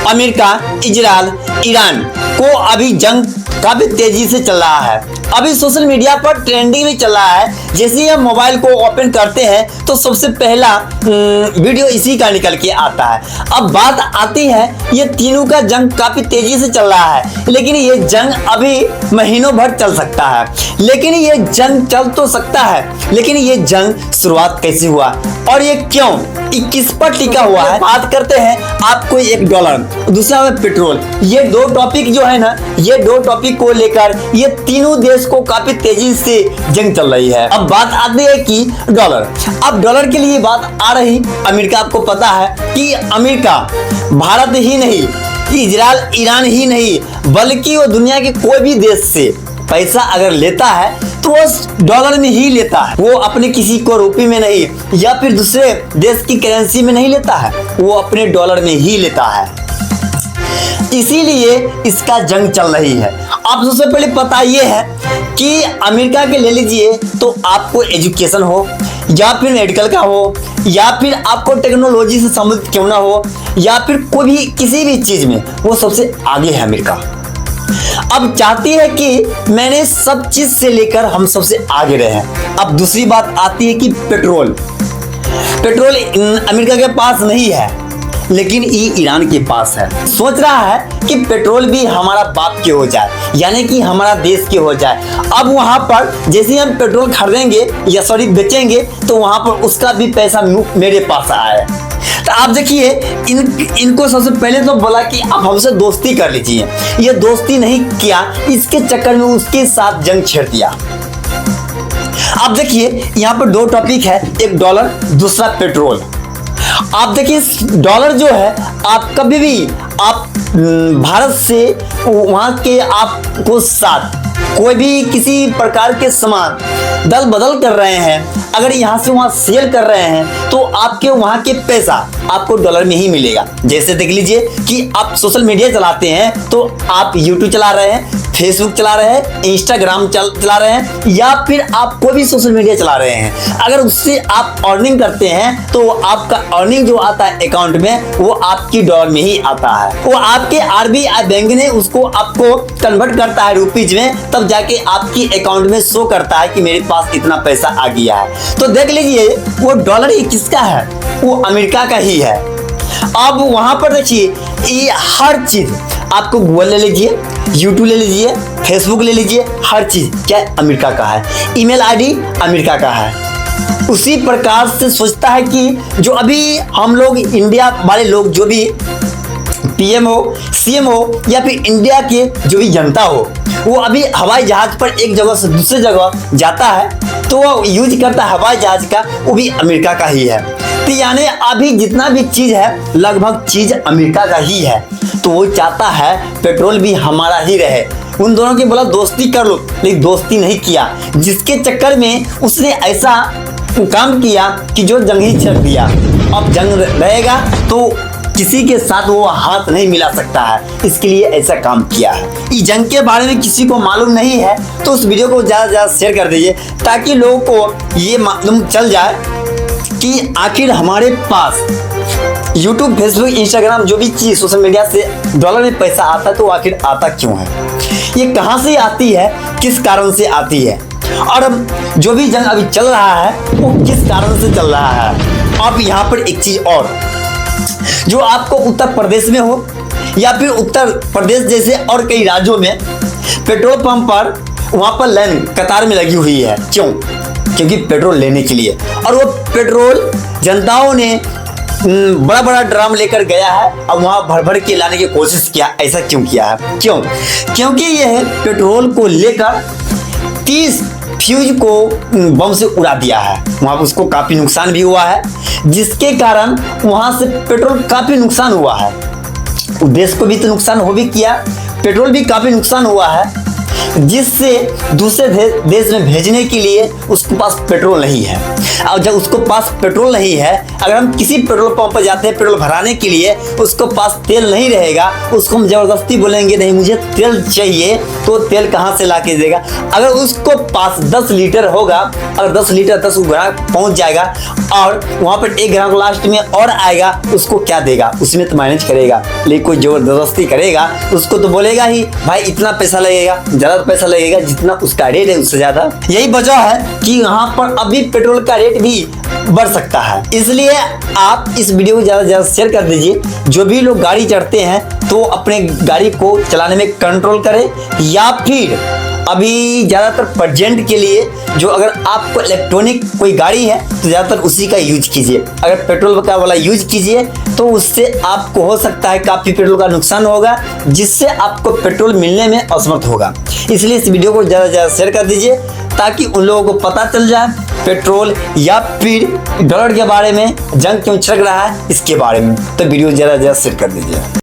America, Israel, Iran को अभी जंग काफी तेजी से चल रहा है। अभी सोशल मीडिया पर ट्रेंडिंग में चल रहा है। जैसे ही हम मोबाइल को ओपन करते हैं तो सबसे पहला वीडियो इसी का निकल के आता है। अब बात आती है, ये तीनों का जंग काफी तेजी से चल रहा है, लेकिन ये जंग अभी महीनों भर चल सकता है। लेकिन ये जंग चल तो सकता है, लेकिन ये जंग शुरुआत कैसे हुआ और ये क्यों, किस पर टिका हुआ है। बात करते हैं आपको $1, दूसरा है पेट्रोल। ये दो टॉपिक जो है ना, ये दो टॉपिक को लेकर ये तीनों देश को काफी तेजी से जंग चल रही है। अब बात आती है कि डॉलर। अब डॉलर के लिए बात आ रही, अमेरिका, आपको पता है कि अमेरिका भारत ही नहीं, इजराइल, ईरान ही नहीं, बल्कि वो दुनिया के कोई भी देश से पैसा अगर लेता है तो वो डॉलर में ही लेता है। वो अपने किसी को रुपये में नहीं या फिर दूसरे देश की करेंसी में नहीं लेता है, वो अपने डॉलर में ही लेता है। इसीलिए इसका जंग चल रही है। आप सबसे पहले पता ये है कि अमेरिका के ले लीजिए तो आपको एजुकेशन हो या फिर मेडिकल का हो या फिर आपको टेक्नोलॉजी से संबंधित क्यों ना हो या फिर कोई भी किसी भी चीज में वो सबसे आगे है अमेरिका। अब चाहती है कि मैंने सब चीज से लेकर हम सबसे आगे रहे। अब दूसरी बात आती है कि पेट्रोल अमेरिका के पास नहीं है, लेकिन ये ईरान के पास है। सोच रहा है कि पेट्रोल भी हमारा बाप के हो जाए, यानी कि हमारा देश के हो जाए। अब वहां पर जैसे हम पेट्रोल खरीदेंगे या बेचेंगे तो वहां पर उसका भी पैसा मेरे पास आए। तो आप देखिए, इनको सबसे पहले तो बोला कि आप हमसे दोस्ती कर लीजिए। ये दोस्ती नहीं किया, इसके चक्कर में उसके साथ जंग छेड़ दिया। आप देखिए यहाँ पर दो टॉपिक है, एक डॉलर, दूसरा पेट्रोल। आप देखिए डॉलर जो है, आप कभी भी आप भारत से वहां के आपको साथ कोई भी किसी प्रकार के सामान दल बदल कर रहे हैं, अगर यहाँ से वहां सेल कर रहे हैं तो आपके वहां के पैसा आपको डॉलर में ही मिलेगा। जैसे देख लीजिए कि आप सोशल मीडिया चलाते हैं तो आप यूट्यूब चला रहे हैं, फेसबुक चला रहे हैं, इंस्टाग्राम चला रहे हैं या फिर आप कोई भी सोशल मीडिया चला रहे हैं, अगर उससे आप अर्निंग करते हैं तो आपका अर्निंग जो आता है अकाउंट में वो आपकी डॉलर में ही आता है। वो आपके आरबीआई बैंक ने उसको आपको कन्वर्ट करता है रुपीज में, तब जाके आपकी अकाउंट में शो करता है कि मेरे पास इतना पैसा आ गया है। तो देख लीजिए वो डॉलर ही किसका है, वो अमेरिका का ही है। अब वहां पर देखिए ये हर चीज आपको गूगल ले लीजिए, यूट्यूब ले लीजिए, फेसबुक ले लीजिए, हर चीज क्या अमेरिका का है। ईमेल आईडी अमेरिका का है। उसी प्रकार से सोचता है कि जो अभी हम लोग इंडिया वाले लोग जो भी पीएम हो, सीएम हो या फिर इंडिया के जो भी जनता हो, वो अभी हवाई जहाज पर एक जगह से दूसरी जगह जाता है तो वो यूज करता है हवाई जहाज का, वो भी अमेरिका का ही है। तो यानी अभी जितना भी चीज है लगभग चीज अमेरिका का ही है। तो वो चाहता है पेट्रोल भी हमारा ही रहे। उन दोनों के बोला दोस्ती कर लो, लेकिन दोस्ती नहीं किया, जिसके चक्कर में उसने ऐसा काम किया कि जो जंग ही छेड़ दिया। अब जंग रहेगा तो किसी के साथ वो हाथ नहीं मिला सकता है, इसके लिए ऐसा काम किया है। इस जंग के बारे में किसी को मालूम नहीं है तो उस वीडियो को ज़्यादा से ज़्यादा शेयर कर दीजिए ताकि लोगों को ये मालूम चल जाए कि आखिर हमारे पास यूट्यूब, फेसबुक, इंस्टाग्राम जो भी चीज़ सोशल मीडिया से डॉलर में पैसा आता है तो आखिर आता क्यों है, ये कहाँ से आती है, किस कारण से आती है, और अब जो भी जंग अभी चल रहा है वो किस कारण से चल रहा है। अब यहाँ पर एक चीज़ और, जो आपको उत्तर प्रदेश में हो या फिर उत्तर प्रदेश जैसे और कई राज्यों में पेट्रोल पंप पर वहां पर लाइन कतार में लगी हुई है, क्यों? क्योंकि पेट्रोल लेने के लिए, और वो पेट्रोल जनताओं ने बड़ा बड़ा ड्रम लेकर गया है और वहां भर भर के लाने की कोशिश किया। ऐसा क्यों किया है? क्यों? क्योंकि यह पेट्रोल को लेकर 30 फ्यूज को बम से उड़ा दिया है। वहां उसको काफी नुकसान भी हुआ है, जिसके कारण वहां से पेट्रोल काफी नुकसान हुआ है। देश को भी तो नुकसान हो भी किया, पेट्रोल भी काफी नुकसान हुआ है। जिससे दूसरे देश में भेजने के लिए उसके पास पेट्रोल नहीं है। और जब उसको पास पेट्रोल नहीं है, अगर हम किसी पेट्रोल पंप पर जाते हैं पेट्रोल भराने के लिए, उसको पास तेल नहीं रहेगा, उसको हम ज़बरदस्ती बोलेंगे नहीं मुझे तेल चाहिए, तो तेल कहाँ से ला के देगा। अगर उसको पास 10 लीटर होगा, अगर 10 लीटर 10 ग्राहक पहुँच जाएगा और वहाँ पर एक ग्राहक लास्ट में और आएगा, उसको क्या देगा, उसमें तो मैनेज करेगा। लेकिन कोई ज़बरदस्ती करेगा उसको तो बोलेगा ही भाई इतना पैसा लगेगा, ज़्यादा पैसा लगेगा, जितना उसका रेट है उससे ज़्यादा। यही वजह है कि यहाँ पर अभी पेट्रोल का रेट भी बढ़ सकता है। इसलिए आप इस वीडियो को ज़्यादा से ज़्यादा शेयर कर दीजिए। जो भी लोग गाड़ी चढ़ते हैं तो अपने गाड़ी को चलाने में कंट्रोल करें, या फिर अभी ज़्यादातर प्रेजेंट के लिए जो अगर आपको इलेक्ट्रॉनिक कोई गाड़ी है तो ज़्यादातर उसी का यूज कीजिए। अगर पेट्रोल का वाला यूज कीजिए तो उससे आपको हो सकता है काफ़ी पेट्रोल का नुकसान होगा, जिससे आपको पेट्रोल मिलने में असमर्थ होगा। इसलिए इस वीडियो को ज़्यादा से ज़्यादा शेयर कर दीजिए ताकि उन लोगों को पता चल जाए पेट्रोल या फिर डॉलर के बारे में जंग क्यों छिड़क रहा है इसके बारे में। तो वीडियो ज़्यादा से ज़्यादा शेयर कर दीजिए।